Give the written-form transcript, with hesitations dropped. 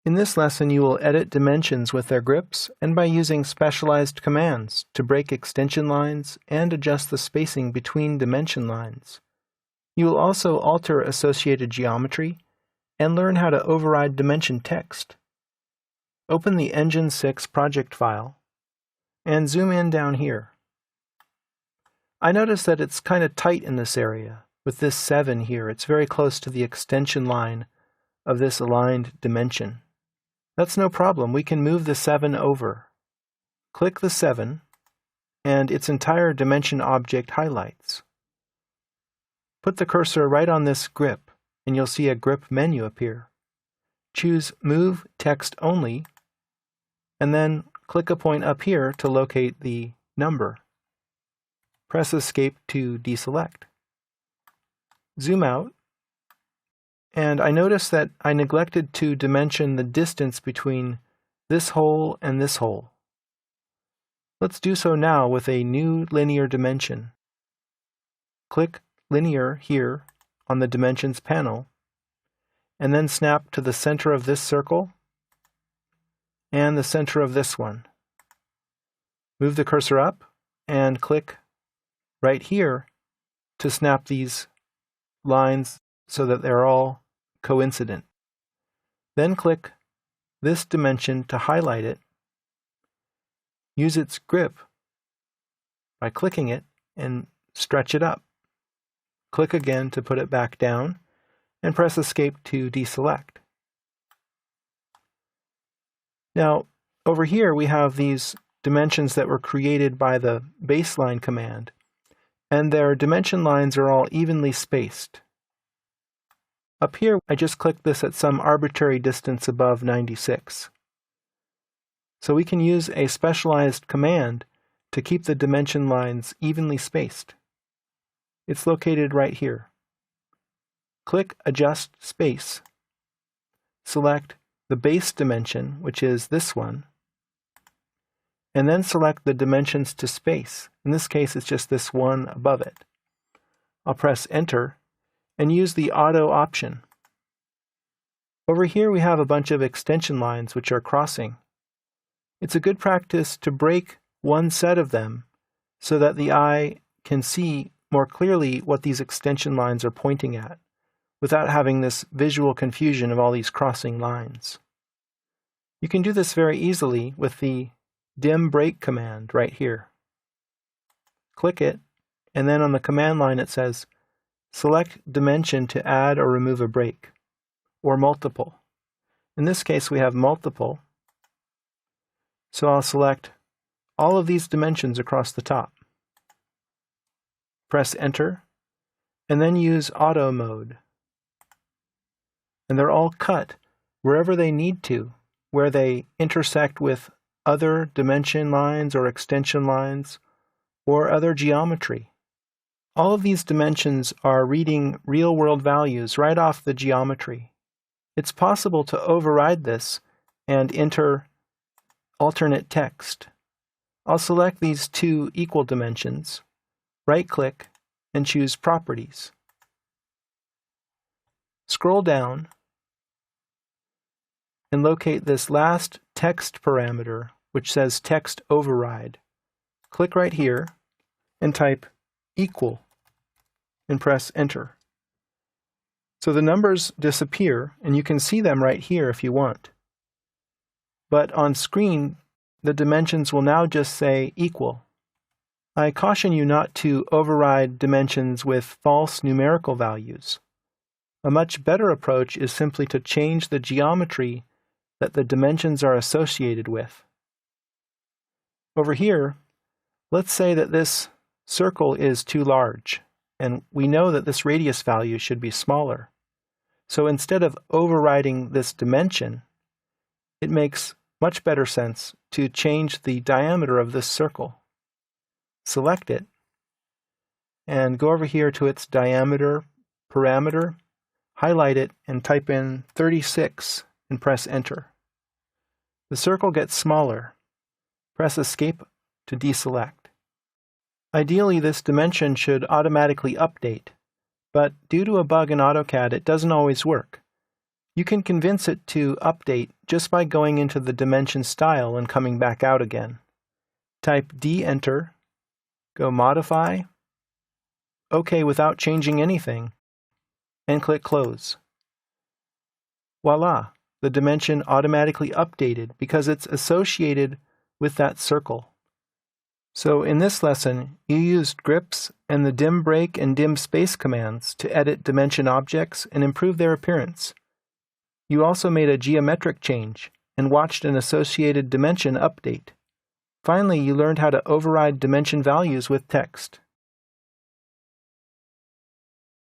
In this lesson, you will edit dimensions with their grips and by using specialized commands to break extension lines and adjust the spacing between dimension lines. You will also alter associated geometry and learn how to override dimension text. Open the Engine 6 project file and zoom in down here. I notice that it's kind of tight in this area. With this 7 here, it's very close to the extension line of this aligned dimension. That's no problem. We can move the 7 over. Click the 7, and its entire dimension object highlights. Put the cursor right on this grip, and you'll see a grip menu appear. Choose Move Text Only, and then click a point up here to locate the number. Press Escape to deselect. Zoom out, and I notice that I neglected to dimension the distance between this hole and this hole. Let's do so now with a new linear dimension. Click Linear here on the Dimensions panel, and then snap to the center of this circle and the center of this one. Move the cursor up and click right here to snap these lines so that they're all coincident. Then click this dimension to highlight it. Use its grip by clicking it and stretch it up. Click again to put it back down and press Escape to deselect. Now, over here we have these dimensions that were created by the baseline command, and their dimension lines are all evenly spaced. Up here, I just clicked this at some arbitrary distance above 96. So we can use a specialized command to keep the dimension lines evenly spaced. It's located right here. Click Adjust Space. Select the base dimension, which is this one, and then select the dimensions to space. In this case, it's just this one above it. I'll press Enter and use the Auto option. Over here we have a bunch of extension lines which are crossing. It's a good practice to break one set of them so that the eye can see more clearly what these extension lines are pointing at, without having this visual confusion of all these crossing lines. You can do this very easily with the Dim Break command right here. Click it, and then on the command line it says, select dimension to add or remove a break, or multiple. In this case we have multiple, so I'll select all of these dimensions across the top. Press Enter, and then use Auto mode. And they're all cut wherever they need to, where they intersect with other dimension lines or extension lines or other geometry. All of these dimensions are reading real-world values right off the geometry. It's possible to override this and enter alternate text. I'll select these two equal dimensions, right-click, and choose Properties. Scroll down and locate this last text parameter, which says Text Override. Click right here and type equal and press Enter. So the numbers disappear, and you can see them right here if you want. But on screen, the dimensions will now just say equal. I caution you not to override dimensions with false numerical values. A much better approach is simply to change the geometry that the dimensions are associated with. Over here, let's say that this circle is too large, and we know that this radius value should be smaller. So instead of overriding this dimension, it makes much better sense to change the diameter of this circle. Select it, and go over here to its diameter parameter, highlight it, and type in 36 and press Enter. The circle gets smaller. Press Escape to deselect. Ideally, this dimension should automatically update, but due to a bug in AutoCAD, it doesn't always work. You can convince it to update just by going into the dimension style and coming back out again. Type D-Enter, go Modify, OK without changing anything, and click Close. Voila! The dimension automatically updated because it's associated with that circle. So in this lesson, you used grips and the dim break and dim space commands to edit dimension objects and improve their appearance. You also made a geometric change and watched an associated dimension update. Finally, you learned how to override dimension values with text.